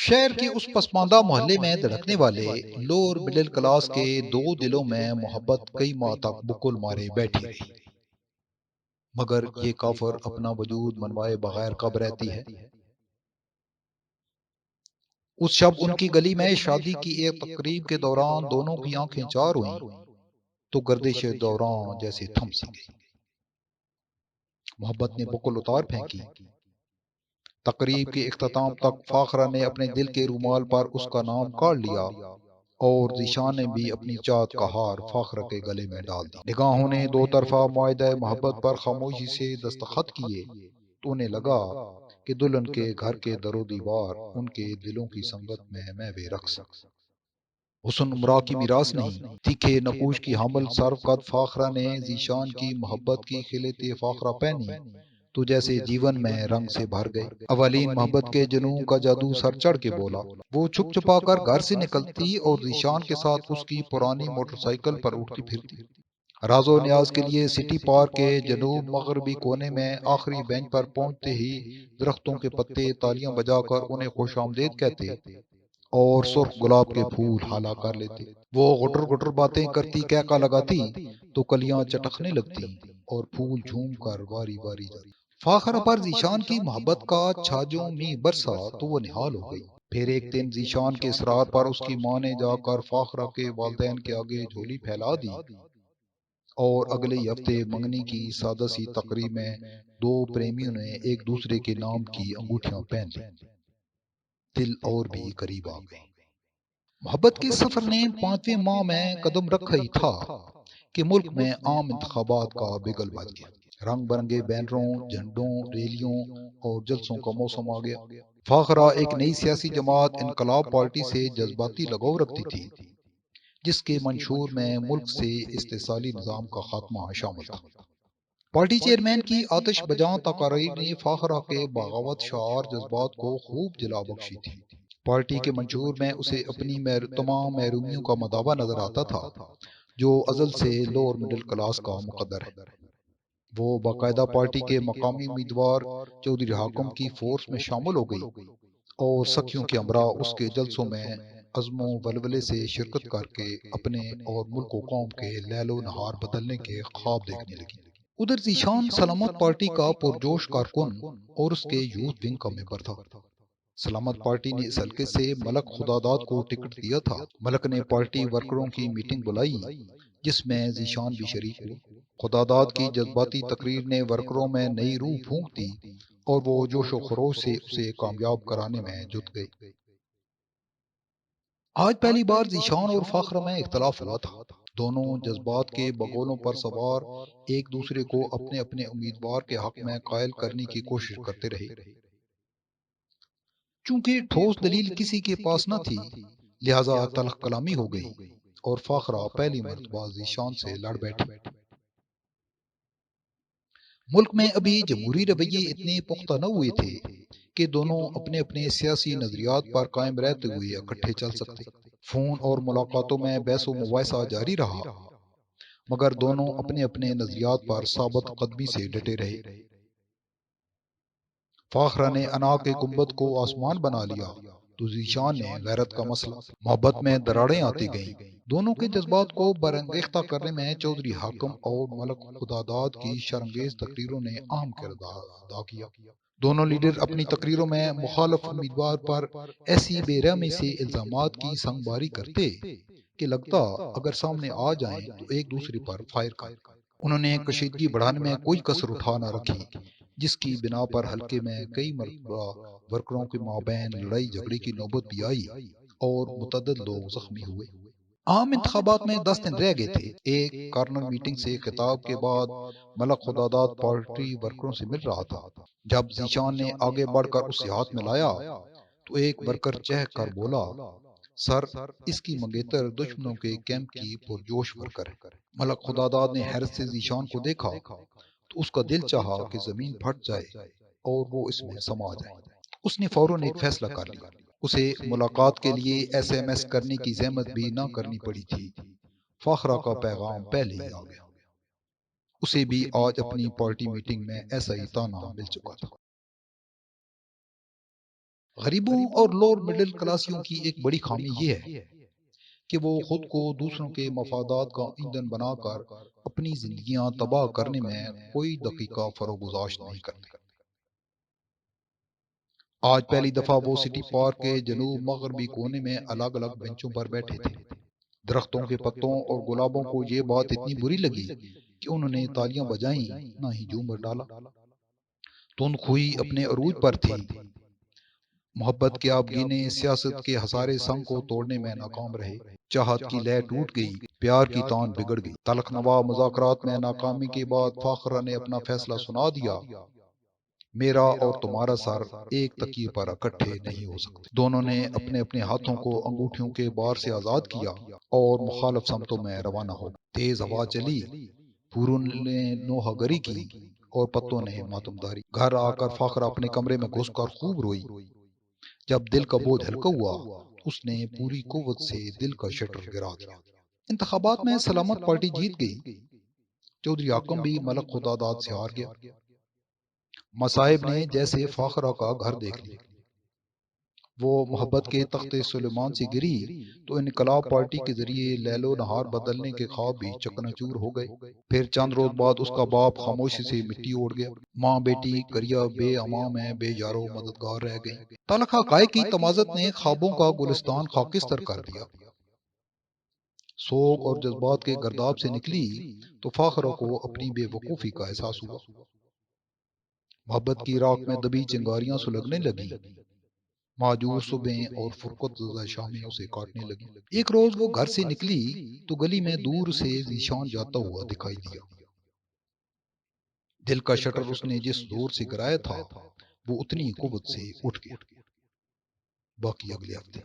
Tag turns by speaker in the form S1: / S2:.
S1: شہر کے اس پسماندہ محلے میں دھڑکنے والے لوور مڈل کلاس کے دو دلوں میں محبت کئی ماہ تک بکل مارے بیٹھی رہی، مگر یہ کافر اپنا وجود منوائے بغیر کب رہتی ہے؟ اس شب ان کی گلی میں شادی کی ایک تقریب کے دوران دونوں کی آنکھیں چار ہوئیں تو گردش دوران جیسے تھم سی گئی۔ محبت نے بکل اتار پھینکی۔ تقریب کے اختتام تک فاخرہ نے اپنے دل کے رومال پر اس کا نام کاٹ لیا اور ذیشان نے بھی اپنی چاہت کا ہار فاخرہ کے گلے میں ڈال دی۔ نگاہوں نے دو طرفہ معاہدہ محبت پر خاموشی سے دستخط کیے تو انہیں لگا کہ دلہن کے گھر کے در و دیوار ان کے دلوں کی سنگت میں محو رقص۔ حسن عمرہ کی میراث نہیں، تیکھے نقوش کی حامل سرو قد فاخرہ نے ذیشان کی محبت کی خلعت فاخرہ پہنی تو جیسے جیون میں رنگ سے بھر گئے۔ اولین محبت کے جنون کا جادو سر چڑھ کے بولا۔ وہ چھپ چھپا کر گھر سے نکلتی اور ذیشان کے ساتھ اس کی پرانی موٹر سائیکل پر اٹھتی پھرتی۔ راز و نیاز کے لیے سٹی پارک کے جنوب مغربی کونے میں آخری بینچ پر پہنچتے ہی درختوں کے پتے تالیاں بجا کر انہیں خوش آمدید کہتے اور سرخ گلاب کے پھول حالا کر لیتے۔ وہ غٹر غٹر باتیں کرتی، کہکا لگاتی تو کلیاں چٹکنے لگتی اور پھول جھوم کر واری واری جاتے۔ فاخرہ پر ذیشان کی محبت کا چھاجوں می برسا تو وہ نہال ہو گئی۔ پھر ایک دن ذیشان کے اصرار پر اس کی ماں نے جا کر فاخرہ کے والدین کے آگے جھولی پھیلا دی اور اگلے ہی ہفتے منگنی کی سادہ سی تقریب میں دو پریمیوں نے ایک دوسرے کے نام کی انگوٹھیاں پہن لی۔ دل اور بھی قریب آ گئے۔ محبت کے سفر نے 5ویں ماہ میں قدم رکھا ہی تھا کہ ملک میں عام انتخابات کا بگل بج گیا۔ رنگ برنگے بینروں، جھنڈوں، ریلیوں اور جلسوں کا موسم آ گیا۔ فاخرہ ایک نئی سیاسی جماعت انقلاب پارٹی سے جذباتی لگاؤ رکھتی تھی، جس کے منشور میں ملک سے استحصالی نظام کا خاتمہ شامل تھا۔ پارٹی چیئرمین کی آتش بجاں تقاریر نے فاخرہ کے بغاوت شعار جذبات کو خوب جلا بخشی تھی۔ پارٹی کے منشور میں اسے اپنی تمام محرومیوں کا مداوع نظر آتا تھا، جو ازل سے لوور مڈل کلاس کا مقدر ہے۔ وہ باقاعدہ پارٹی کے مقامی امیدوار چودھری حاکم کی فورس میں شامل ہو گئی اور سکھیوں کے ہمراہ اس کے جلسوں میں عزم و ولولے سے شرکت کر کے اپنے اور ملک و قوم کے لیل و نہار بدلنے کے خواب دیکھنے لگی۔ ادھر ذیشان سلامت پارٹی کا پرجوش کارکن اور اس کے یوتھ ونگ کا ممبر تھا۔ سلامت پارٹی نے اس حلقے سے ملک خداداد کو ٹکٹ دیا تھا۔ ملک نے پارٹی ورکروں کی میٹنگ بلائی جس میں ذیشان بھی شریک ہوا۔ خداداد کی جذباتی تقریر نے ورکروں میں نئی روح پھونک دی اور وہ جوش و خروش سے اسے کامیاب کرانے میں جٹ گئے۔ آج پہلی بار ذیشان اور فاخرہ میں اختلاف ہوا تھا۔ دونوں جذبات کے بگولوں پر سوار ایک دوسرے کو اپنے اپنے امیدوار کے حق میں قائل کرنے کی کوشش کرتے رہے۔ چونکہ ٹھوس دلیل کسی کے پاس نہ تھی، لہذا تلخ کلامی ہو گئی اور فاخرہ پہلی مرتبہ ذیشان سے لڑ بیٹھی۔ ملک میں ابھی جمہوری رویے اتنے پختہ نہ ہوئے تھے کہ دونوں اپنے اپنے سیاسی نظریات پر قائم رہتے ہوئے اکٹھے چل سکتے۔ فون اور ملاقاتوں میں بحث و مباحثہ جاری رہا، مگر دونوں اپنے اپنے نظریات پر ثابت قدمی سے ڈٹے رہے۔ فاخرہ نے انا کے گنبد کو آسمان بنا لیا تو ذیشان نے غیرت کا مسئلہ۔ محبت میں دراڑیں آتی گئیں۔ دونوں کے جذبات کو برانگیختہ کرنے میں چودھری حاکم اور ملک خداداد کی شرمگیز تقریروں نے اہم کردار ادا کیا۔ دونوں لیڈر اپنی تقریروں میں مخالف امیدوار پر ایسی بے رحمی سے الزامات کی سنگ باری کرتے کہ لگتا اگر سامنے آ جائیں تو ایک دوسرے پر فائر کر۔ انہوں نے کشیدگی بڑھانے میں کوئی کسر اٹھا نہ رکھی، جس کی بنا پر حلقے میں کئی مرتبہ ورکروں کے مابین لڑائی جھگڑے کی نوبت بھی آئی اور متعدد لوگ زخمی ہوئے۔ عام انتخابات میں 10 دن رہ گئے تھے۔ ایک کارنر میٹنگ سے خطاب کے بعد ملک خداداد پارٹی ورکروں سے مل رہا تھا۔ جب ذیشان نے آگے بڑھ کر اسے ہاتھ ملایا تو ایک ورکر چہک کر بولا، سر، اس کی منگیتر دشمنوں کے کیمپ کی پرجوش ورکر ہے۔ ملک خداداد نے حیرت سے ذیشان کو دیکھا تو اس کا دل چاہا کہ زمین پھٹ جائے اور وہ اس میں سما جائے۔ اس نے فوراً ایک فیصلہ کر لیا۔ اسے ملاقات کے لیے ایس ایم ایس کرنے کی زحمت بھی نہ کرنی پڑی تھی۔ فاخرہ کا پیغام پہلے ہی آ گیا۔ اسے بھی آج اپنی پارٹی میٹنگ میں ایسا ہی تانا مل چکا تھا۔ غریبوں اور لوور مڈل کلاسیوں کی ایک بڑی خامی یہ ہے کہ وہ خود کو دوسروں کے مفادات کا ایندھن بنا کر اپنی زندگیاں تباہ کرنے میں کوئی دقیقہ فروگزاشت نہیں کرتے۔ آج پہلی دفعہ وہ سٹی پارک کے جنوب مغربی کونے میں الگ الگ بینچوں پر بیٹھے تھے۔ درختوں کے پتوں اور گلابوں کو یہ بات اتنی بری لگی کہ انہوں نے تالیاں بجائیں نہ ہی جھومر ڈالا۔ تند خوئی اپنے عروج پر تھی۔ محبت کے آبگینے سیاست کے ہسارے سنگ کو توڑنے میں ناکام رہے۔ چاہت کی لے ٹوٹ گئی، پیار کی تان بگڑ گئی۔ تلخ نوا مذاکرات میں ناکامی کے بعد فاخرہ نے اپنا فیصلہ سنا دیا، میرا اور تمہارا سر ایک تکیے پر اکٹھے نہیں ہو سکتے۔ دونوں نے اپنے اپنے ہاتھوں کو انگوٹھیوں کے بار سے آزاد کیا اور مخالف سمتوں میں روانہ ہو گئے۔ تیز ہوا چلی، پھولوں نے نوحہ گری کی اور پتوں نے ماتمداری۔ گھر آ کر فاخرہ اپنے کمرے میں گھس کر خوب روئی۔ جب دل کا بوجھ ہلکا ہوا، اس نے پوری قوت سے دل کا شٹر گرا دیا۔ انتخابات میں سلامت پارٹی جیت گئی۔ چودھری حاکم بھی ملک خدا داد سے ہار گیا۔ مصائب نے جیسے فاخرہ کا گھر دیکھ لیا۔ وہ محبت کے تخت سلیمان سے گری تو انقلاب پارٹی کے ذریعے لیل و نہار بدلنے کے خواب بھی چکناچور ہو گئے۔ پھر چند روز بعد اس کا باپ خاموشی سے مٹی اوڑ گیا۔ ماں بیٹی کریا بے امان میں بے یارو مددگار رہ گئی۔ تلخ حقائق کی تمازت نے خوابوں کا گلستان خاکستر کر دیا۔ سوگ اور جذبات کے گرداب سے نکلی تو فاخرہ کو اپنی بے وقوفی کا احساس ہوا۔ محبت کی راکھ میں دبی چنگاریاں سلگنے لگیں، ماجور صبحیں اور فرقت زدہ شامیں اسے کاٹنے لگیں۔ ایک روز وہ گھر سے نکلی تو گلی میں دور سے ذیشان جاتا ہوا دکھائی دیا۔ دل کا شٹر اس نے جس زور سے گرایا تھا وہ اتنی قوت سے اٹھ گیا۔ باقی اگلے ہفتے۔